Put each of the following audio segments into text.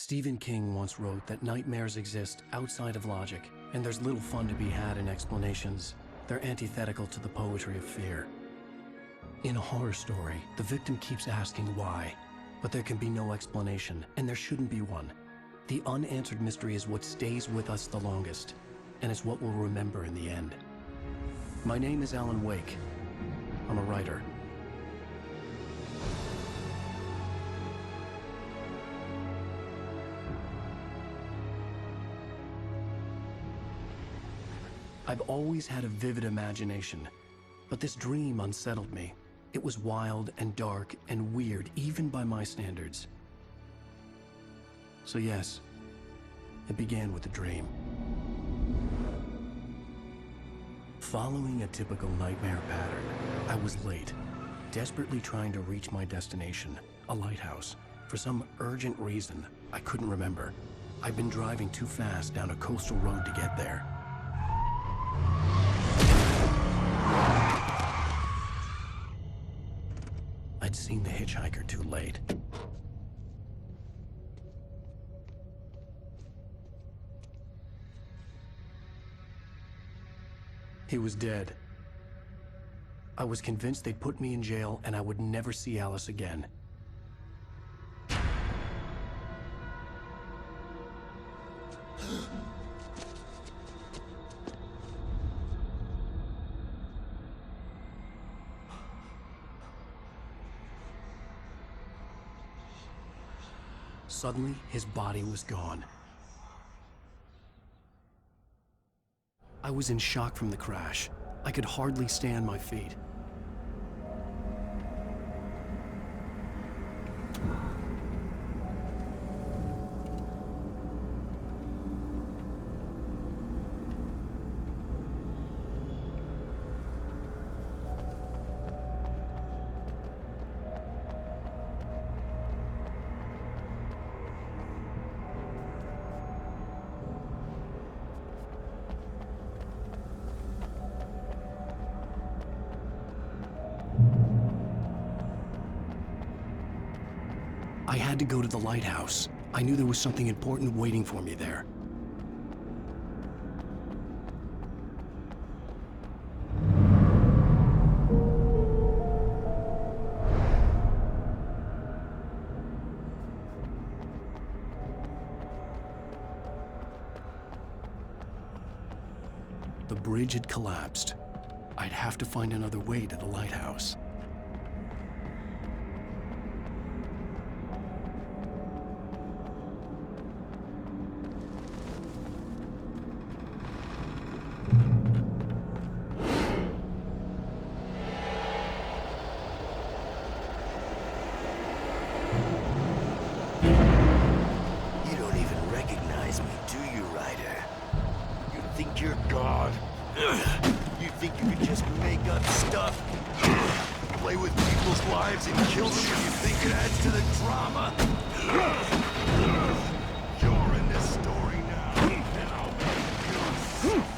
Stephen King once wrote that nightmares exist outside of logic, and there's little fun to be had in explanations. They're antithetical to the poetry of fear. In a horror story, the victim keeps asking why, but there can be no explanation, and there shouldn't be one. The unanswered mystery is what stays with us the longest, and it's what we'll remember in the end. My name is Alan Wake. I'm a writer. I've always had a vivid imagination, but this dream unsettled me. It was wild and dark and weird, even by my standards. So yes, it began with a dream. Following a typical nightmare pattern, I was late, desperately trying to reach my destination, a lighthouse. For some urgent reason, I couldn't remember. I'd been driving too fast down a coastal road to get there. I'd seen the hitchhiker too late. He was dead. I was convinced they'd put me in jail and I would never see Alice again. Suddenly, his body was gone. I was in shock from the crash. I could hardly stay on my feet. I had to go to the lighthouse. I knew there was something important waiting for me there. The bridge had collapsed. I'd have to find another way to the lighthouse. You think you could just make up stuff? Play with people's lives and kill them when you think it adds to the drama? You're in this story now, and I'll make you suffer.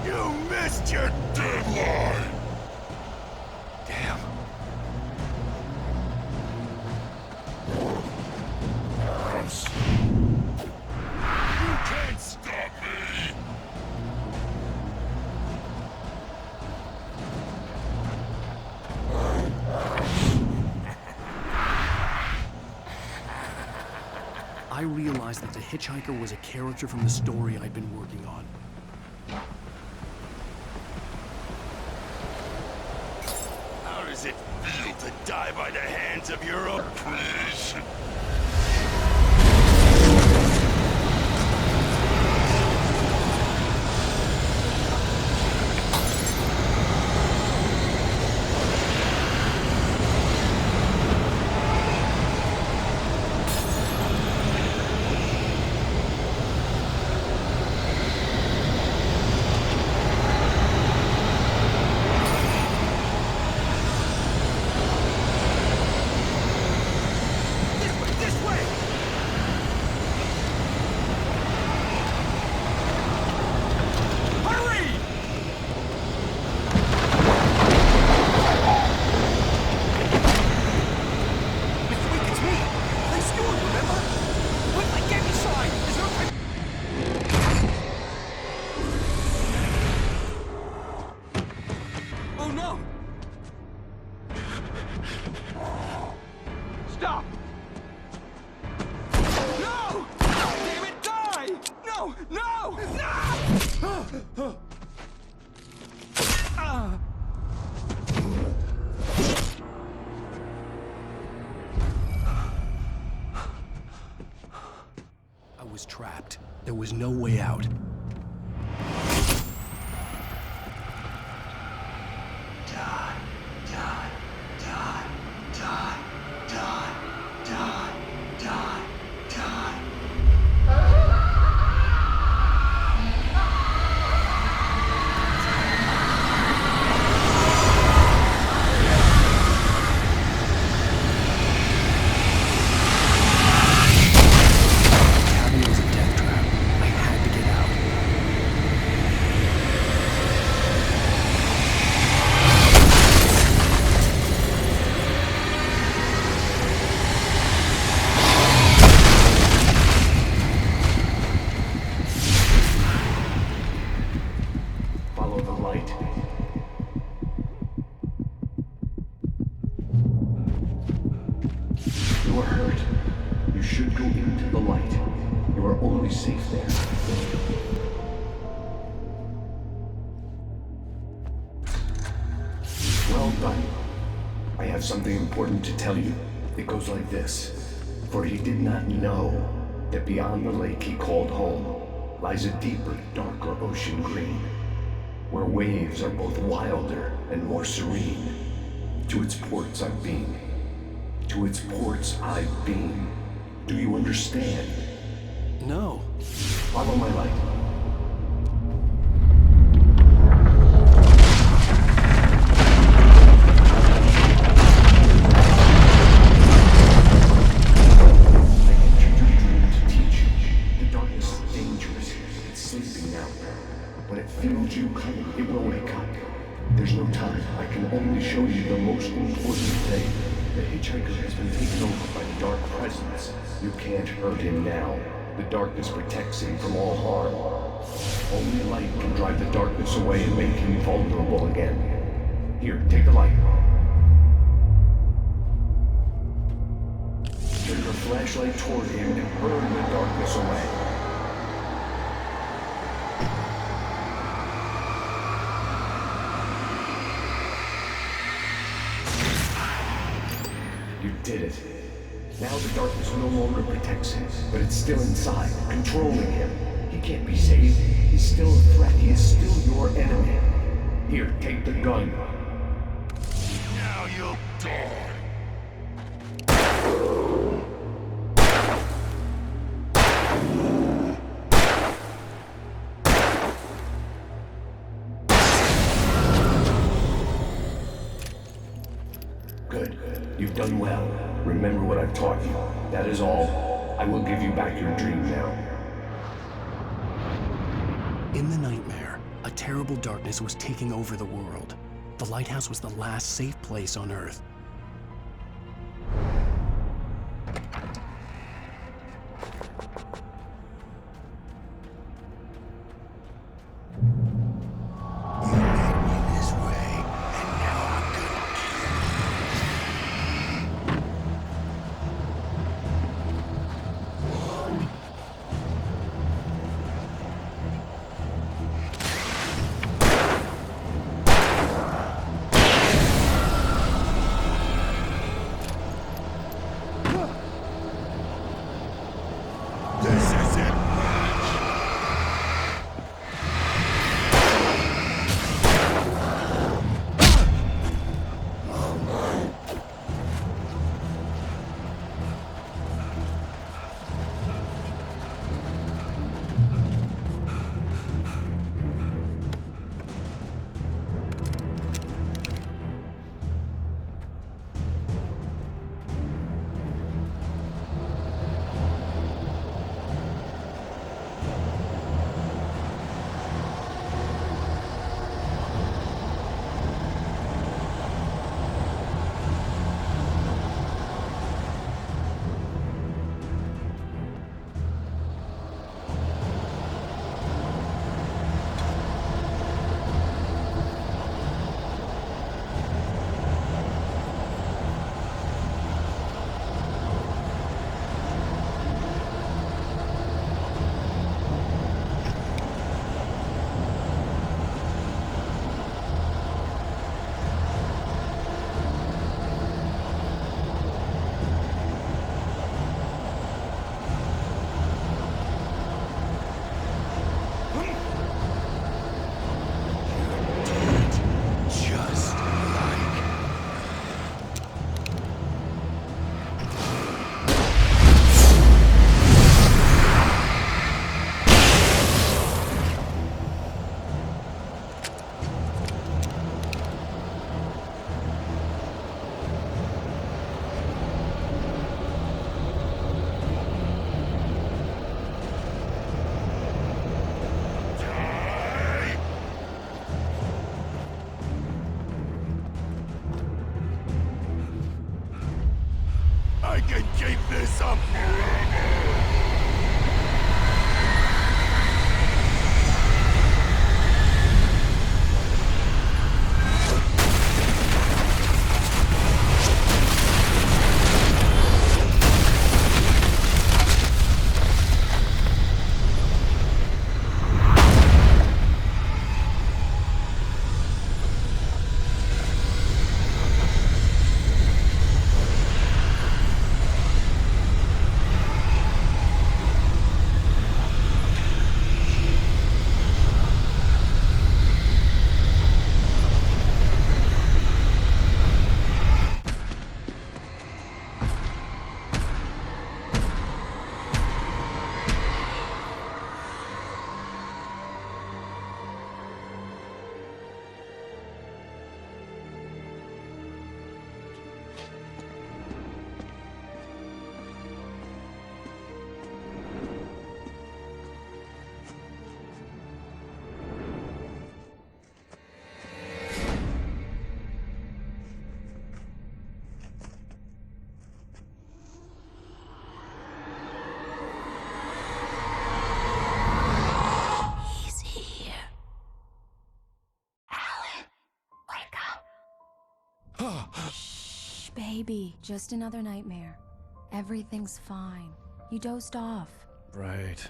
You missed your deadline! Damn. You can't stop me! I realized that the hitchhiker was a character from the story I'd been working on. How does it feel to die by the hands of your own? Please. This way! was trapped. There was no way out. Something important to tell you. It goes like this. For he did not know that beyond the lake he called home lies a deeper, darker ocean green, where waves are both wilder and more serene. To its ports I've been. To its ports I've been. Do you understand? No. Follow my light. You coming, it will wake up. There's no time. I can only show you the most important thing. The hitchhiker has been taken over by the dark presence. You can't hurt him now. The darkness protects him from all harm. Only light can drive the darkness away and make him vulnerable again. Here, take the light. Turn your flashlight toward him and burn the darkness away. You did it. Now the darkness no longer protects him, but it's still inside, controlling him. He can't be saved. He's still a threat. He is still your enemy. Here, take the gun. Now you'll die. Good. You've done well. Remember what I've taught you. That is all. I will give you back your dream now. In the nightmare, a terrible darkness was taking over the world. The lighthouse was the last safe place on Earth. I can keep this up forever! Shh, baby. Just another nightmare. Everything's fine. You dozed off. Right.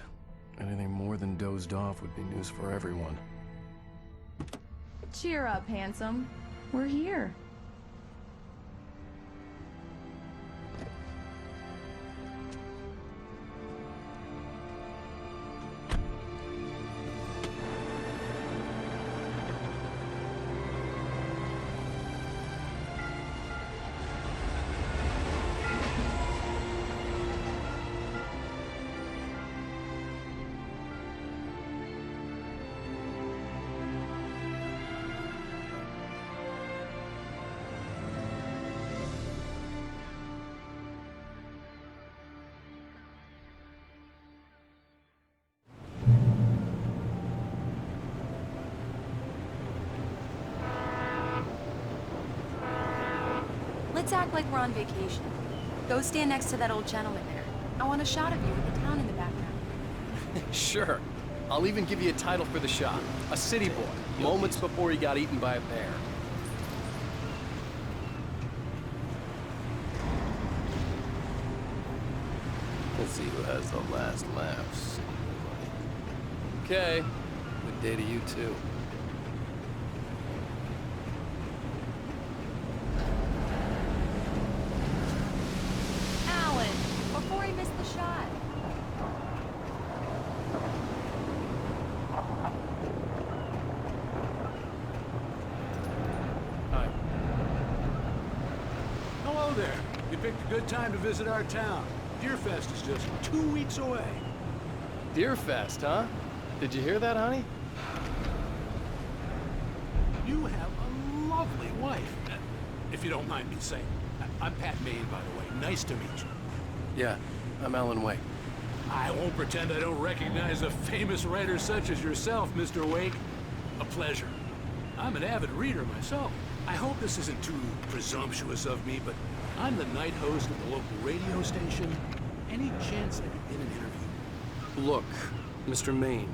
Anything more than dozed off would be news for everyone. Cheer up, handsome. We're here. Let's act like we're on vacation. Go stand next to that old gentleman there. I want a shot of you with the town in the background. Sure. I'll even give you a title for the shot. A city boy, moments before he got eaten by a bear. Let's see who has the last laughs. Okay. Good day to you, too. Alan, before he missed the shot. Hi. Hello there. You picked a good time to visit our town. Deerfest is just 2 weeks away. Deerfest, huh? Did you hear that, honey? You have a lovely wife. If you don't mind me saying. I'm Pat Maine, by the way. Nice to meet you. Yeah, I'm Alan Wake. I won't pretend I don't recognize a famous writer such as yourself, Mr. Wake. A pleasure. I'm an avid reader myself. I hope this isn't too presumptuous of me, but I'm the night host of the local radio station. Any chance I could get an interview? Look, Mr. Maine,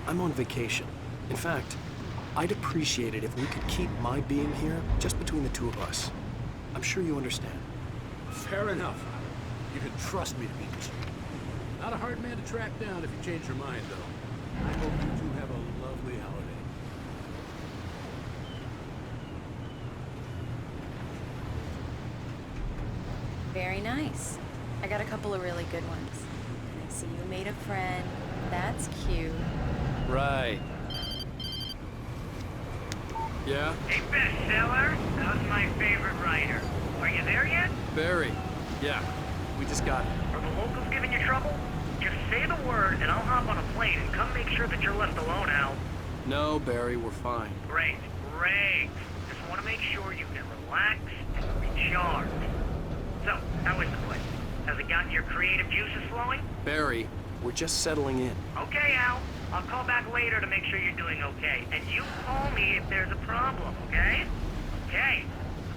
I'm on vacation. In fact, I'd appreciate it if we could keep my being here just between the two of us. I'm sure you understand. Fair enough. You can trust me to be discreet. Not a hard man to track down if you change your mind, though. I hope you two have a lovely holiday. Very nice. I got a couple of really good ones. And I see you made a friend. That's cute. Right. Yeah? Hey, bestseller, how's my favorite writer? Are you there yet? Barry. Yeah. We just got it. Are the locals giving you trouble? Just say the word and I'll hop on a plane and come make sure that you're left alone, Al. No, Barry, we're fine. Great, great. Just want to make sure you can relax and recharge. So, how is the place? Has it gotten your creative juices flowing? Barry, we're just settling in. Okay, Al. I'll call back later to make sure you're doing okay. And you call me if there's a problem, okay? Okay.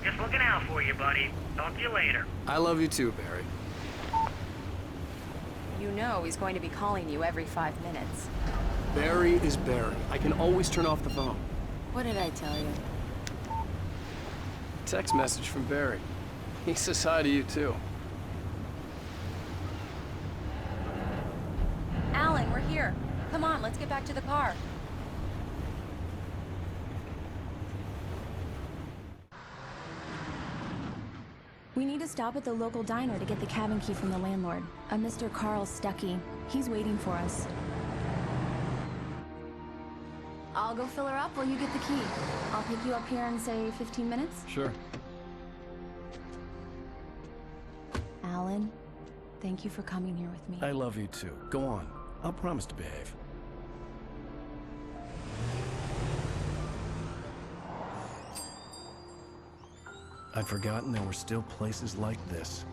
Just looking out for you, buddy. Talk to you later. I love you too, Barry. You know he's going to be calling you every 5 minutes. Barry is Barry. I can always turn off the phone. What did I tell you? Text message from Barry. He says hi to you too. Alan, we're here. Come on, let's get back to the car. We need to stop at the local diner to get the cabin key from the landlord, a Mr. Carl Stuckey. He's waiting for us. I'll go fill her up while you get the key. I'll pick you up here in, say, 15 minutes? Sure. Alan, thank you for coming here with me. I love you too. Go on. I'll promise to behave. I'd forgotten there were still places like this.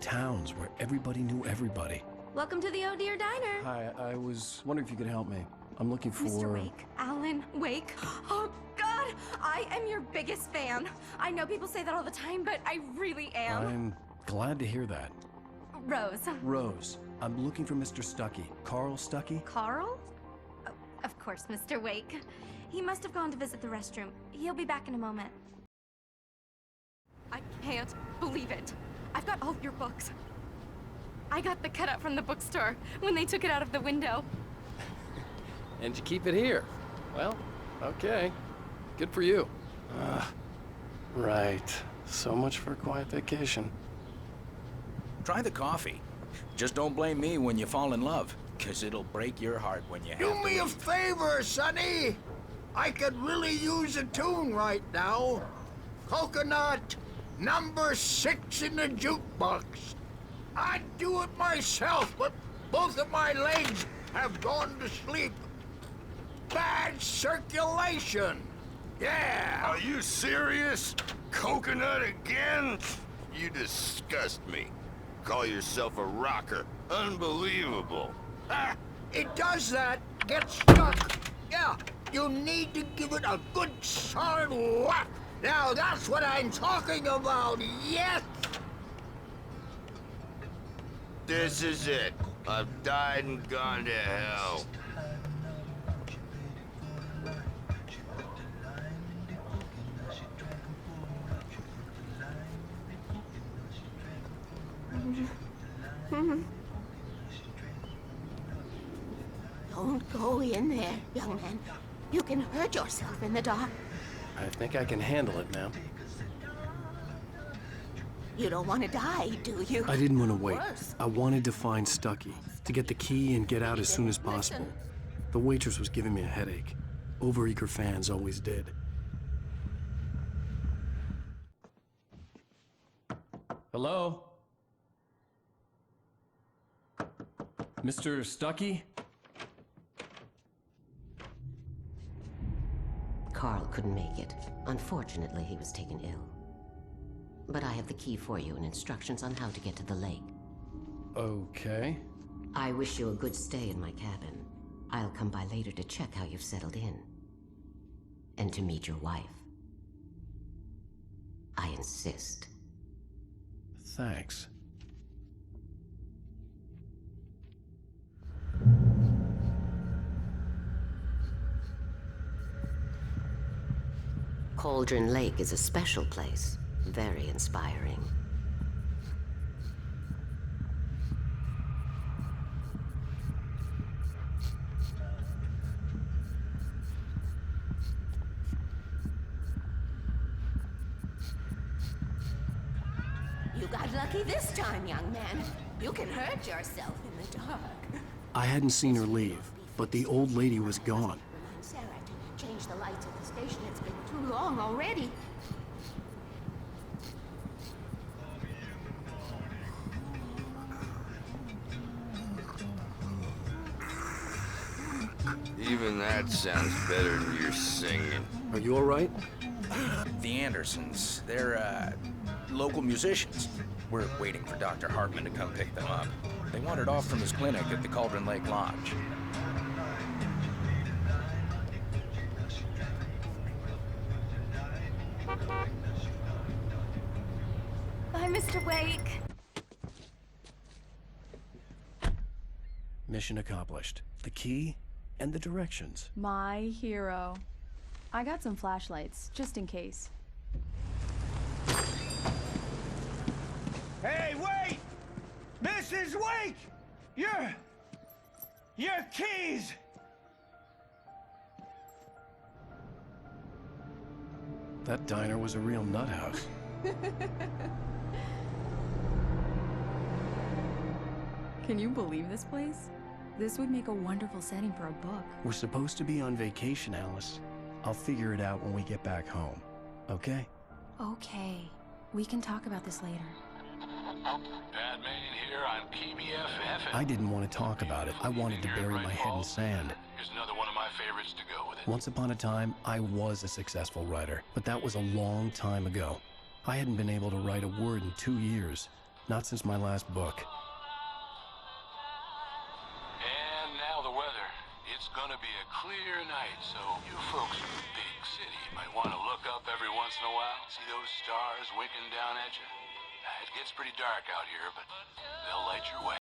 Towns where everybody knew everybody. Welcome to the Oh Dear Diner. Hi, I was wondering if you could help me. I'm looking for... Mr. Wake. Alan Wake. Oh, God! I am your biggest fan. I know people say that all the time, but I really am. I'm glad to hear that. Rose. Rose, I'm looking for Mr. Stuckey. Carl Stuckey? Carl? Oh, of course, Mr. Wake. He must have gone to visit the restroom. He'll be back in a moment. I can't believe it. I've got all your books. I got the cutout from the bookstore when they took it out of the window. And you keep it here. Well, okay. Good for you. Right. So much for a quiet vacation. Try the coffee. Just don't blame me when you fall in love, 'cause it'll break your heart when you have Do to me a leave. favor, Sonny. I could really use a tune right now. Coconut, number 6 in the jukebox. I'd do it myself, but both of my legs have gone to sleep. Bad circulation. Yeah. Are you serious? Coconut again? You disgust me. Call yourself a rocker. Unbelievable. Ah, it does that. Get stuck. Yeah, you need to give it a good solid whack. Now that's what I'm talking about, yes! This is it. I've died and gone to hell. Don't go in there, young man. You can hurt yourself in the dark. I think I can handle it, ma'am. You don't want to die, do you? I didn't want to wait. Worse. I wanted to find Stuckey, to get the key and get out as soon as possible. The waitress was giving me a headache. Overeager fans always did. Hello? Mr. Stuckey? Carl couldn't make it. Unfortunately, he was taken ill. But I have the key for you and instructions on how to get to the lake. Okay. I wish you a good stay in my cabin. I'll come by later to check how you've settled in. And to meet your wife. I insist. Thanks. Cauldron Lake is a special place. Very inspiring. You got lucky this time, young man. You can hurt yourself in the dark. I hadn't seen her leave, but the old lady was gone. Remind Sarah to change the lights at the station. It's been too long already. Even that sounds better than your singing. Are you all right? The Andersons, they're, local musicians. We're waiting for Dr. Hartman to come pick them up. They wandered off from his clinic at the Cauldron Lake Lodge. Mission accomplished. The key and the directions. My hero. I got some flashlights, just in case. Hey, wait! Mrs. Wake! Your keys! That diner was a real nut house. Can you believe this place? This would make a wonderful setting for a book. We're supposed to be on vacation, Alice. I'll figure it out when we get back home. Okay? Okay. We can talk about this later. Batman here on PBFF. I didn't want to talk about it. I wanted to bury my head in sand. Here's another one of my favorites to go with it. Once upon a time, I was a successful writer, but that was a long time ago. I hadn't been able to write a word in 2 years, not since my last book. And now the weather. It's gonna be a clear night, so you folks in the big city might want to look up every once in a while, see those stars winking down at you. It gets pretty dark out here, but they'll light your way.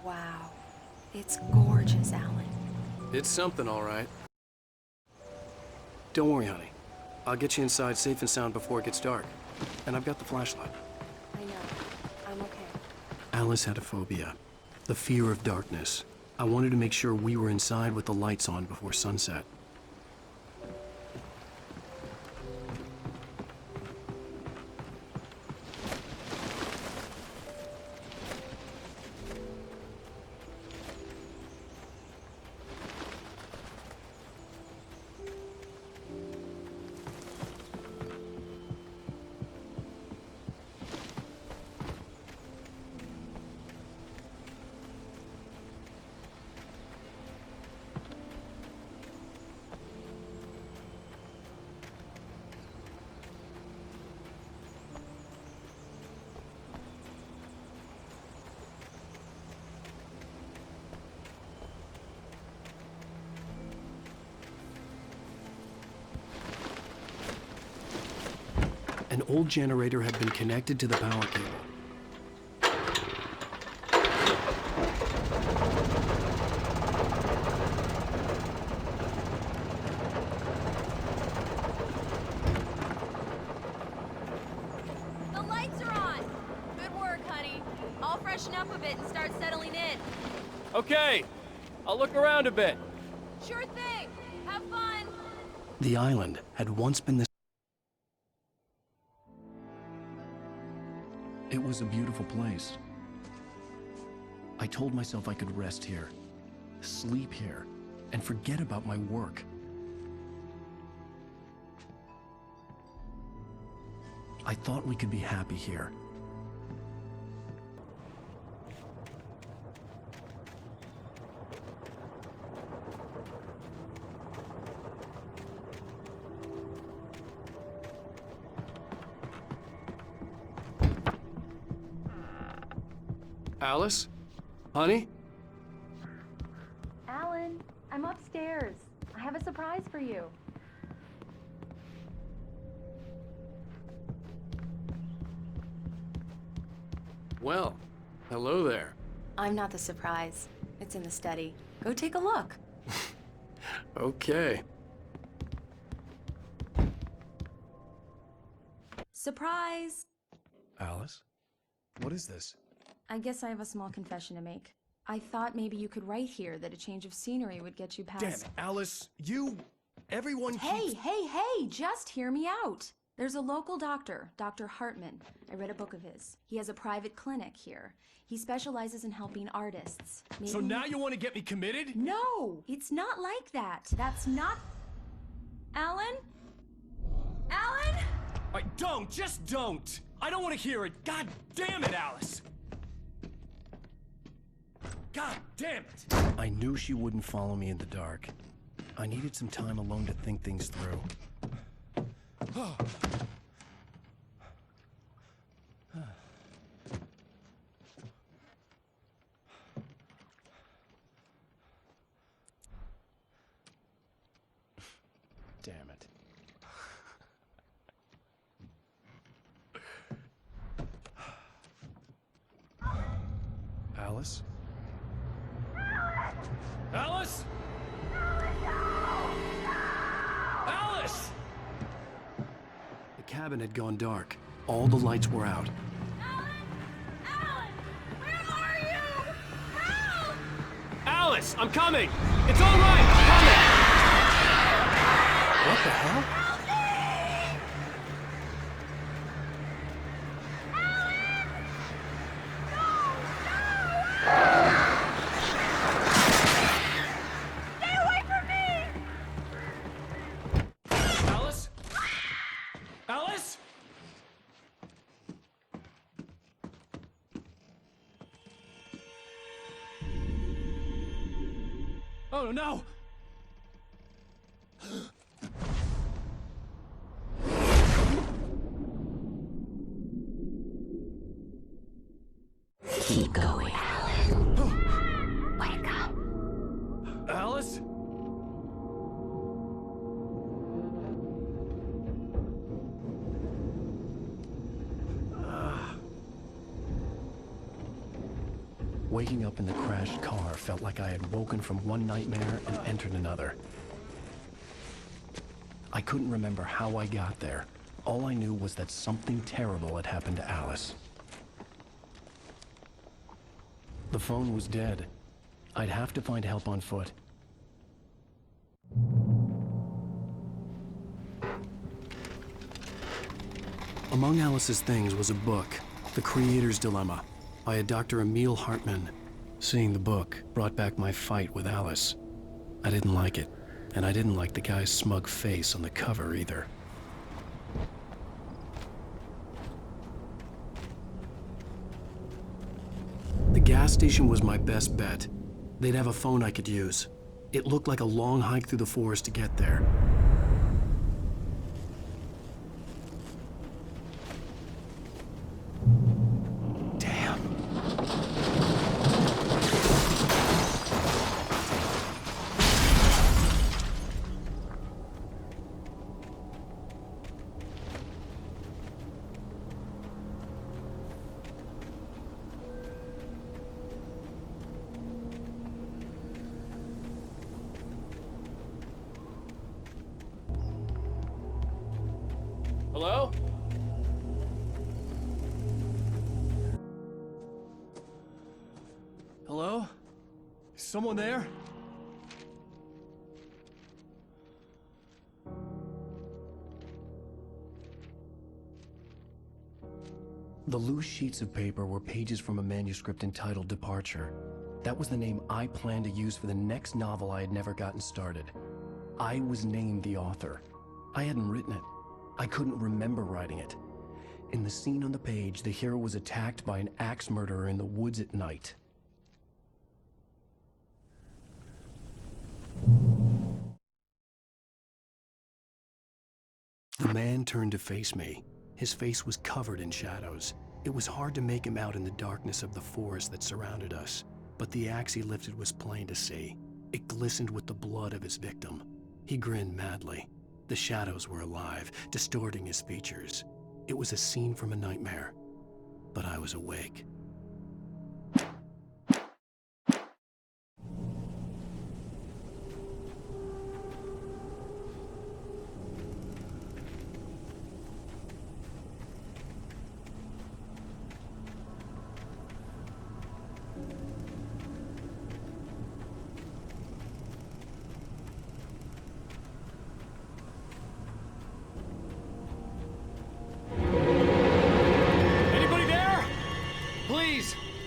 Wow. It's gorgeous, Alan. It's something, all right. Don't worry, honey. I'll get you inside safe and sound before it gets dark. And I've got the flashlight. I know. I'm okay. Alice had a phobia, the fear of darkness. I wanted to make sure we were inside with the lights on before sunset. An old generator had been connected to the power cable. The lights are on! Good work, honey. I'll freshen up a bit and start settling in. Okay, I'll look around a bit. Sure thing. Have fun. The island had once been the... It was a beautiful place. I told myself I could rest here, sleep here, and forget about my work. I thought we could be happy here. Alice? Honey? Alan, I'm upstairs. I have a surprise for you. Well, hello there. I'm not the surprise. It's in the study. Go take a look. Okay. Surprise! Alice? What is this? I guess I have a small confession to make. I thought maybe you could write here that a change of scenery would get you past... Damn it, Alice! Everyone Hey, just hear me out! There's a local doctor, Dr. Hartman. I read a book of his. He has a private clinic here. He specializes in helping artists. So now you want to get me committed? No! It's not like that. That's not... Alan? Alan? Just don't! I don't want to hear it! God damn it, Alice! God damn it! I knew she wouldn't follow me in the dark. I needed some time alone to think things through. Alice? Alice? Alice! The cabin had gone dark. All the lights were out. Alice, I'm coming! It's all right, I'm coming! What the hell? Stay away from me! Alice? Alice? Oh no! Keep going. Wake up. Alice? Waking up in the crashed car felt like I had woken from one nightmare and entered another. I couldn't remember how I got there. All I knew was that something terrible had happened to Alice. The phone was dead. I'd have to find help on foot. Among Alice's things was a book, The Creator's Dilemma, by a Dr. Emil Hartmann. Seeing the book brought back my fight with Alice. I didn't like it, and I didn't like the guy's smug face on the cover either. The gas station was my best bet. They'd have a phone I could use. It looked like a long hike through the forest to get there. Hello? Hello? Is someone there? The loose sheets of paper were pages from a manuscript entitled Departure. That was the name I planned to use for the next novel I had never gotten started. I was named the author. I hadn't written it. I couldn't remember writing it. In the scene on the page, the hero was attacked by an axe murderer in the woods at night. The man turned to face me. His face was covered in shadows. It was hard to make him out in the darkness of the forest that surrounded us, but the axe he lifted was plain to see. It glistened with the blood of his victim. He grinned madly. The shadows were alive, distorting his features. It was a scene from a nightmare, but I was awake.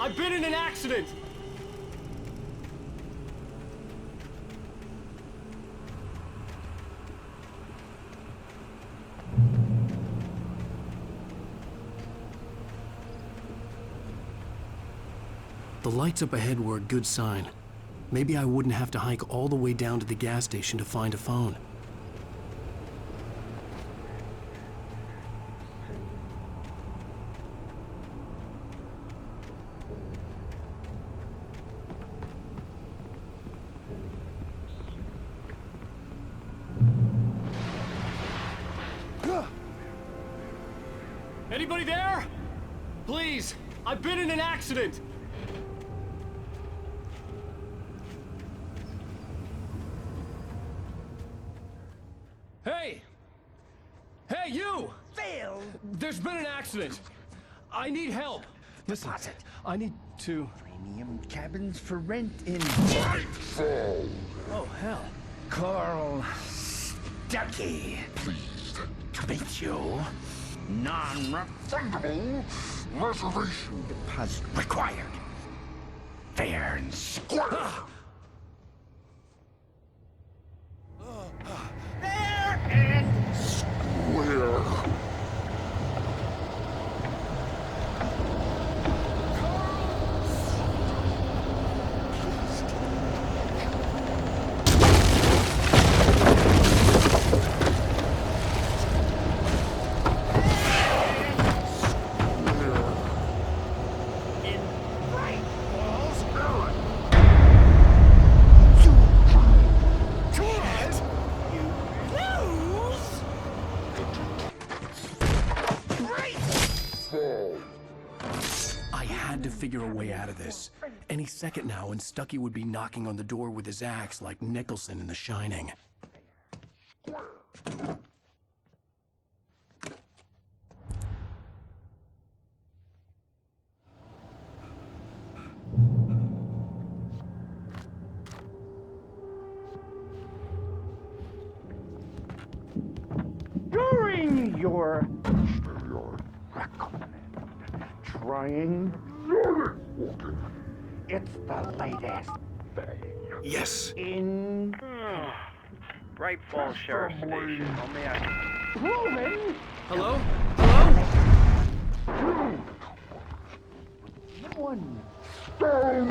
I've been in an accident! The lights up ahead were a good sign. Maybe I wouldn't have to hike all the way down to the gas station to find a phone. Anybody there? Please, I've been in an accident! There's been an accident. I need help. Listen, I need to... Premium cabins for rent in... Oh, hell. Carl Stuckey. Pleased to meet you. Non-refundable reservation deposit required. Fair and square. Fair and square. Figure a way out of this. Any second now, and Stuckey would be knocking on the door with his axe like Nicholson in The Shining. During your trying. It's the latest thing. Yes. In Bright Falls Sheriff Station. Only I... proven. Hello? Hello? One stone.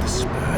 The spur.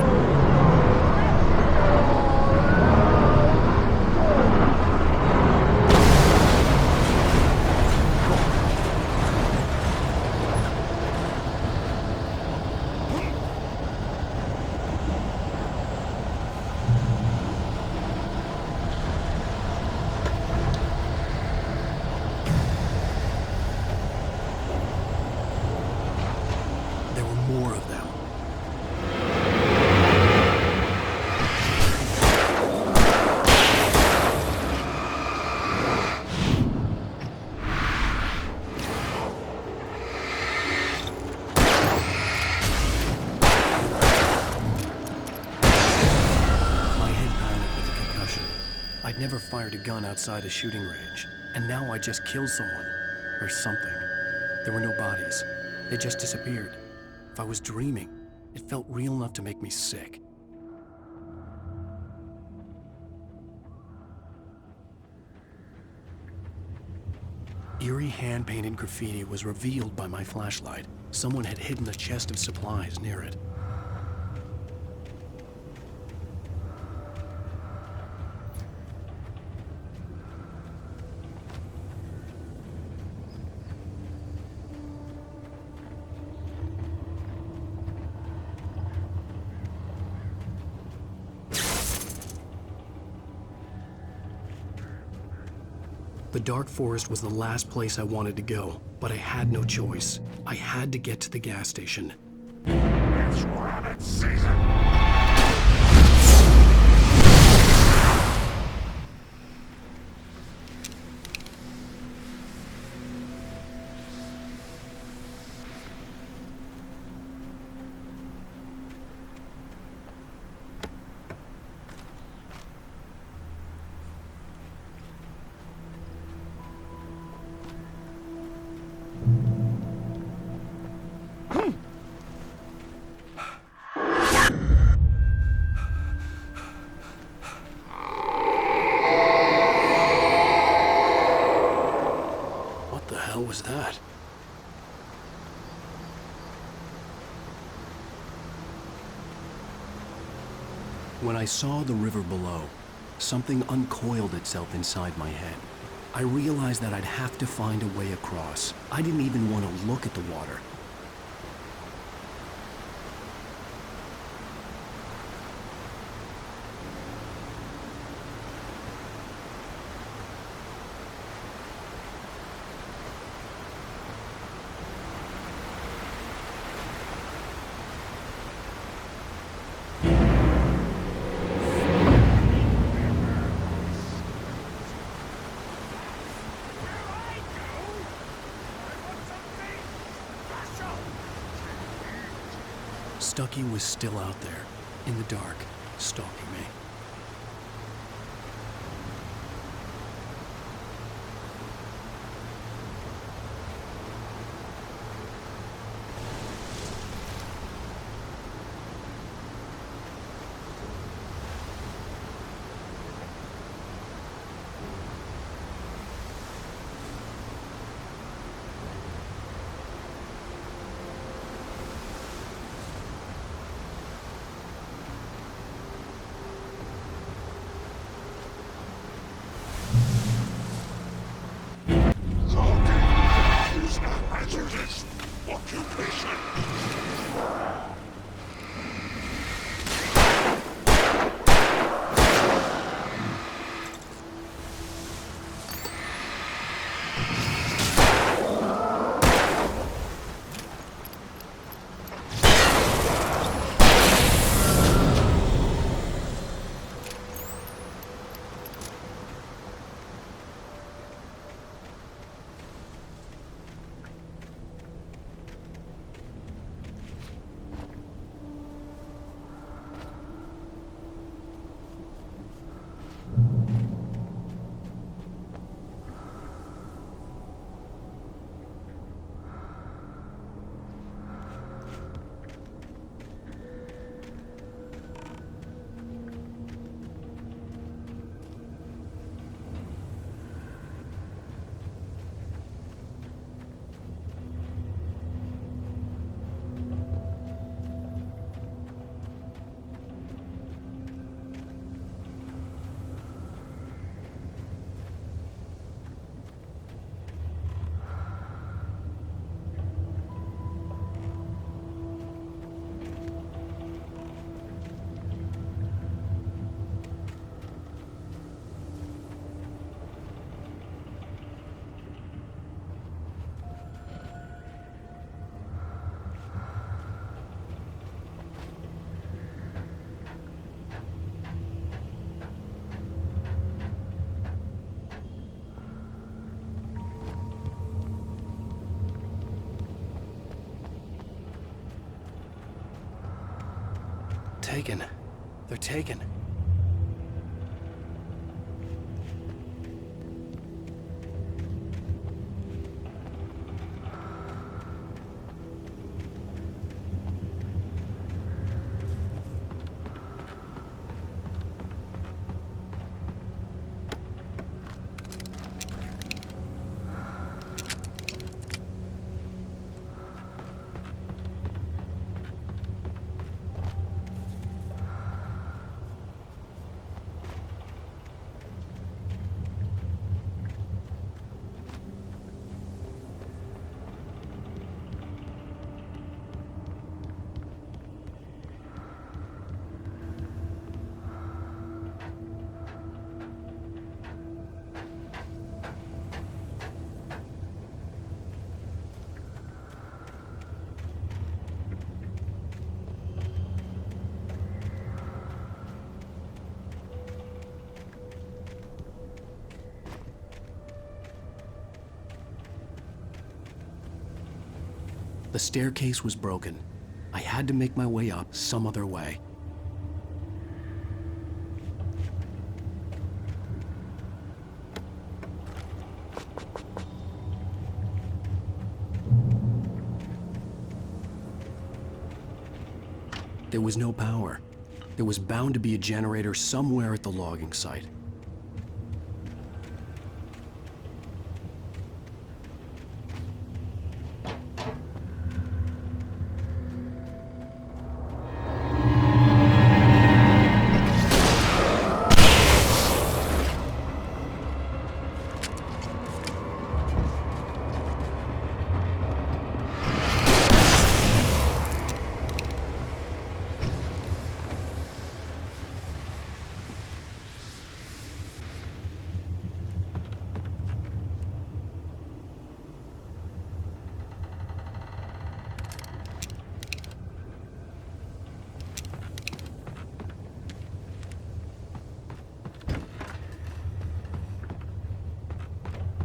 I'd never fired a gun outside a shooting range, and now I just killed someone. Or something. There were no bodies. They just disappeared. If I was dreaming, it felt real enough to make me sick. Eerie hand-painted graffiti was revealed by my flashlight. Someone had hidden a chest of supplies near it. The dark forest was the last place I wanted to go, but I had no choice. I had to get to the gas station. It's rabbit season! What was that? When I saw the river below, something uncoiled itself inside my head. I realized that I'd have to find a way across. I didn't even want to look at the water. Stucky was still out there, in the dark, stalking me. Taken. They're taken. The staircase was broken. I had to make my way up some other way. There was no power. There was bound to be a generator somewhere at the logging site.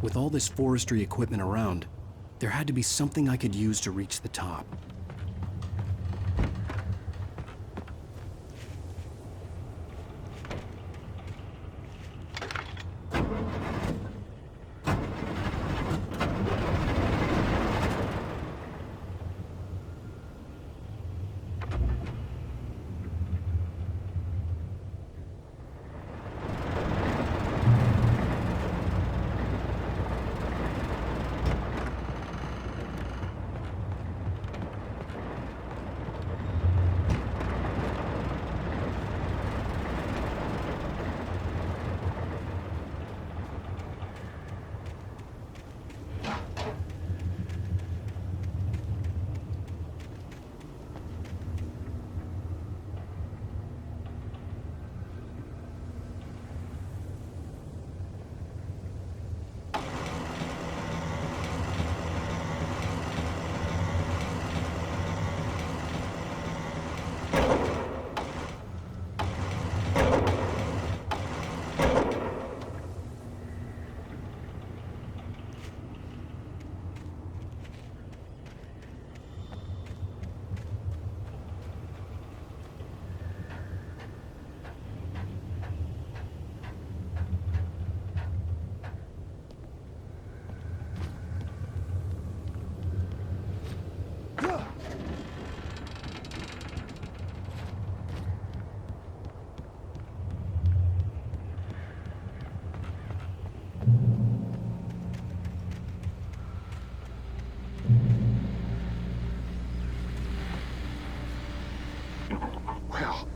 With all this forestry equipment around, there had to be something I could use to reach the top.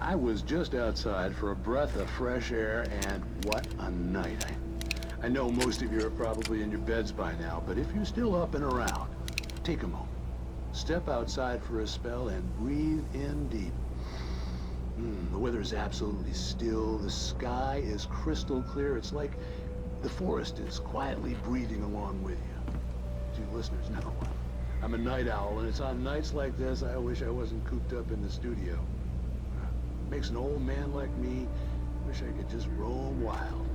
I was just outside for a breath of fresh air, and what a night. I know most of you are probably in your beds by now, but if you're still up and around, take a moment. Step outside for a spell and breathe in deep. The weather is absolutely still. The sky is crystal clear. It's like the forest is quietly breathing along with you. As you listeners know, I'm a night owl, and it's on nights like this I wish I wasn't cooped up in the studio. Makes an old man like me wish I could just roam wild.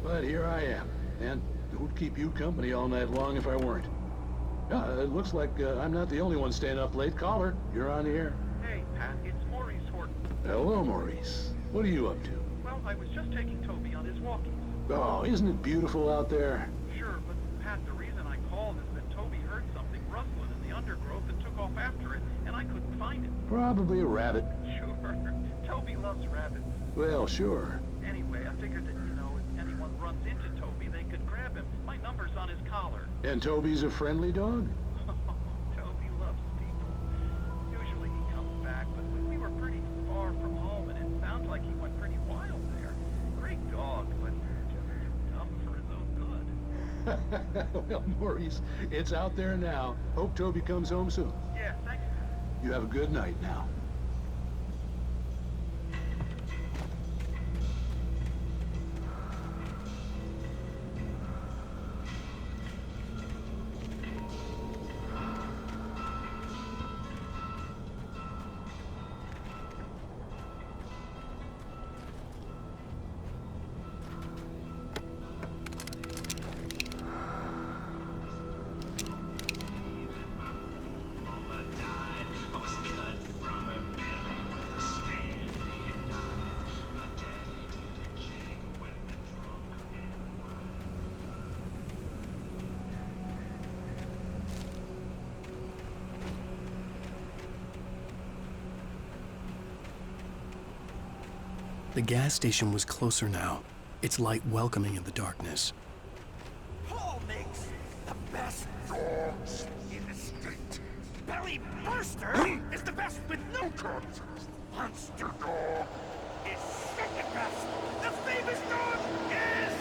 But here I am, and who'd keep you company all night long if I weren't? It looks like I'm not the only one staying up late. Caller, you're on the air. Hey, Pat, it's Maurice Horton. Hello, Maurice. What are you up to? Well, I was just taking Toby on his walkies. Oh, isn't it beautiful out there? Sure, but Pat, the reason I called is that Toby heard something rustling in the undergrowth and took off after it, and I couldn't find it. Probably a rabbit. Sure. Toby loves rabbits. Well, sure. Anyway, I figured that, if anyone runs into Toby, they could grab him. My number's on his collar. And Toby's a friendly dog? Toby loves people. Usually he comes back, but we were pretty far from home, and it sounds like he went pretty wild there. Great dog, but just too dumb for his own good. Well, Maurice, it's out there now. Hope Toby comes home soon. Yeah, thanks. You have a good night now. The gas station was closer now, its light welcoming in the darkness. Paul makes the best dogs in the street. Belly Burster is the best with no cuts. Monster Dog is second best. The famous dog is...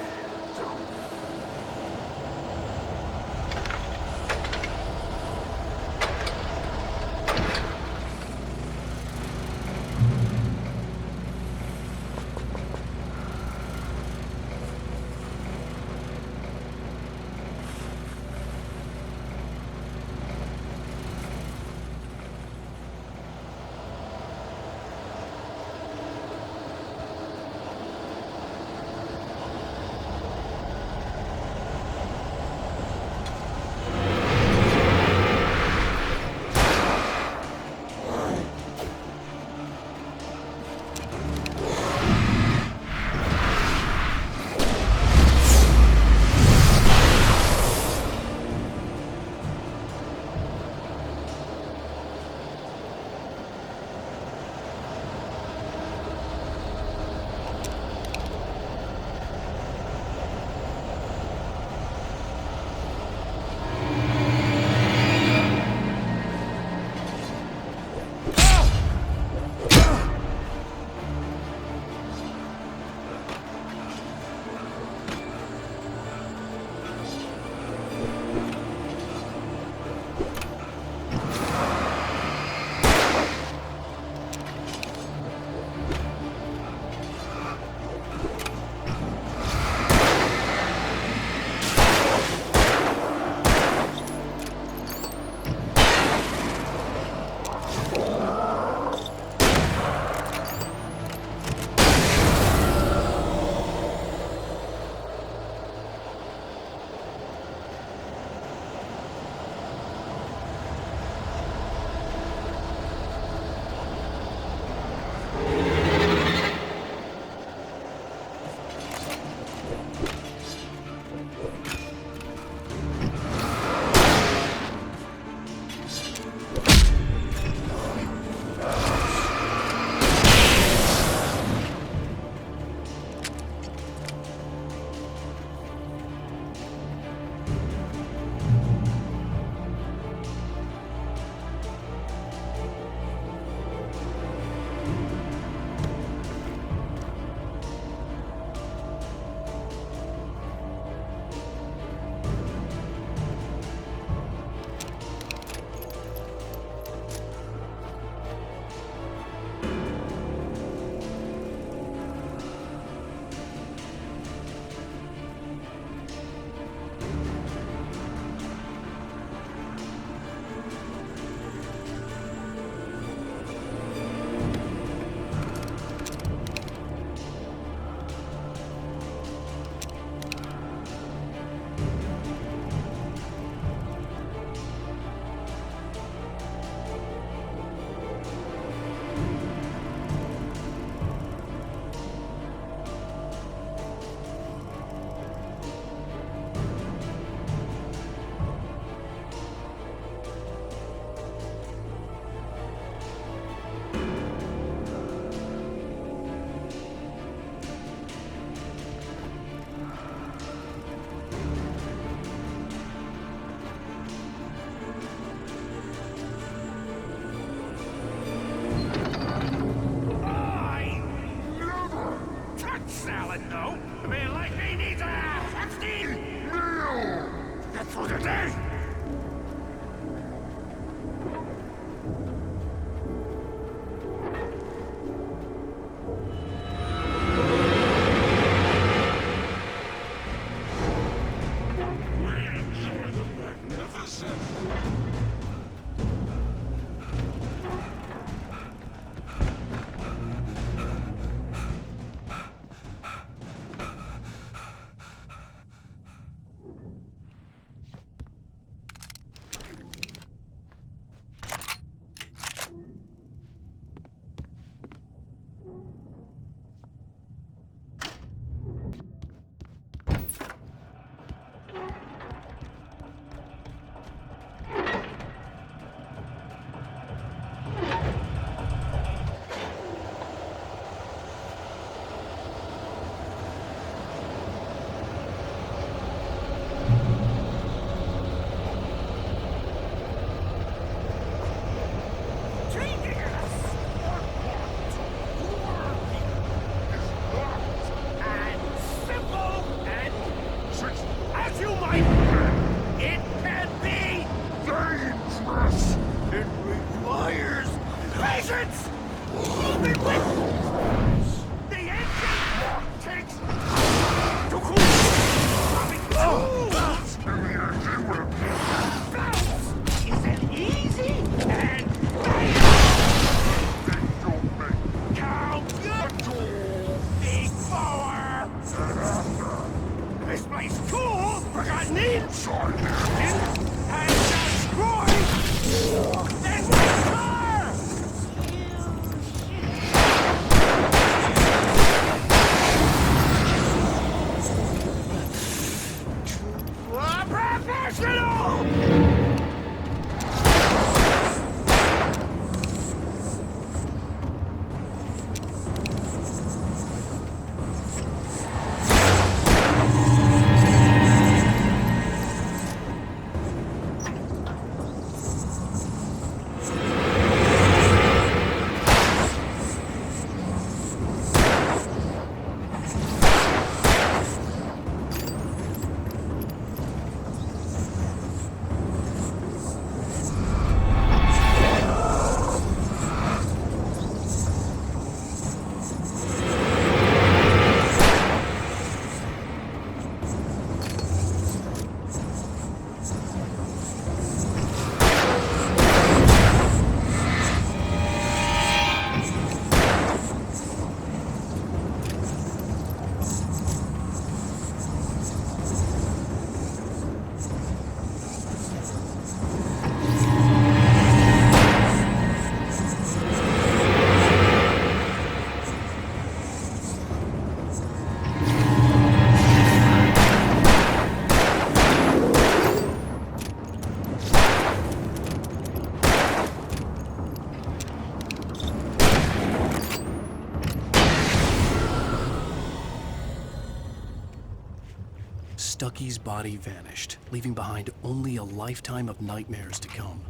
Stucky's body vanished, leaving behind only a lifetime of nightmares to come,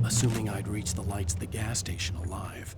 assuming I'd reach the lights at the gas station alive.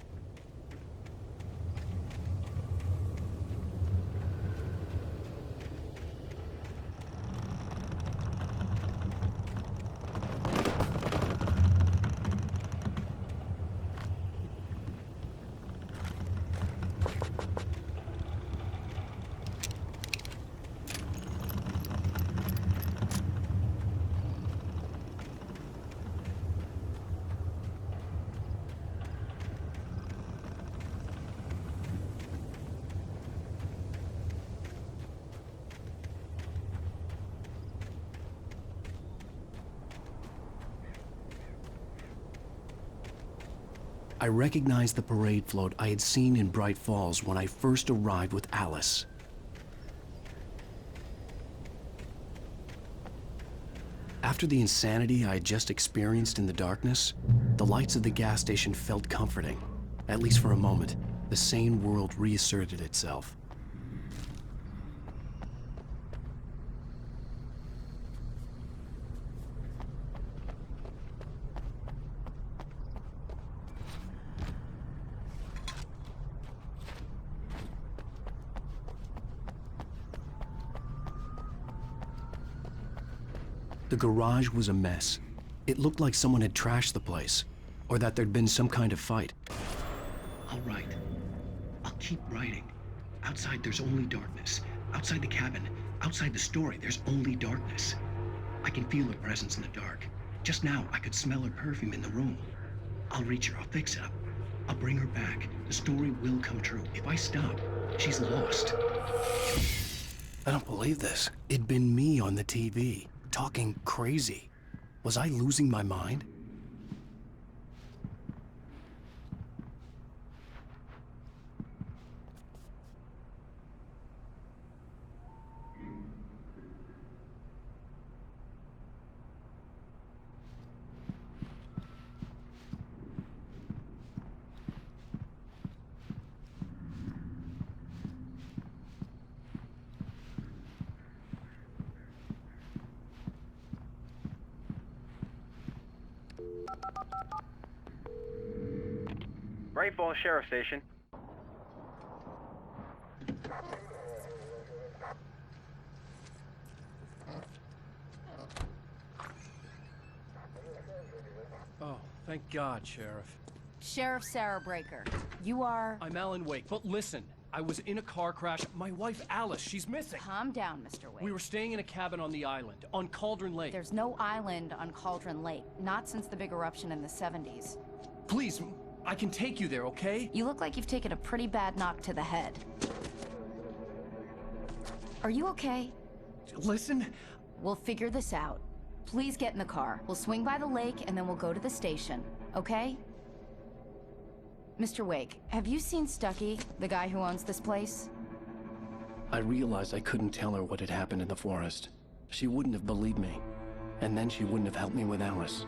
I recognized the parade float I had seen in Bright Falls when I first arrived with Alice. After the insanity I had just experienced in the darkness, the lights of the gas station felt comforting. At least for a moment, the sane world reasserted itself. The garage was a mess. It looked like someone had trashed the place, or that there'd been some kind of fight. I'll write. I'll keep writing. Outside, there's only darkness. Outside the cabin, outside the story, there's only darkness. I can feel her presence in the dark. Just now, I could smell her perfume in the room. I'll reach her. I'll fix it up. I'll bring her back. The story will come true. If I stop, she's lost. I don't believe this. It'd been me on the TV. Talking crazy. Was I losing my mind? Bright Falls Sheriff Station. Oh, thank God, Sheriff. Sheriff Sarah Breaker, you are... I'm Alan Wake, but listen. I was in a car crash. My wife, Alice, she's missing. Calm down, Mr. Wake. We were staying in a cabin on the island, on Cauldron Lake. There's no island on Cauldron Lake, not since the big eruption in the 70s. Please, I can take you there, okay? You look like you've taken a pretty bad knock to the head. Are you okay? Listen, We'll figure this out. Please get in the car. We'll swing by the lake and then we'll go to the station, okay? Mr. Wake, have you seen Stucky, the guy who owns this place? I realized I couldn't tell her what had happened in the forest. She wouldn't have believed me. And then she wouldn't have helped me with Alice.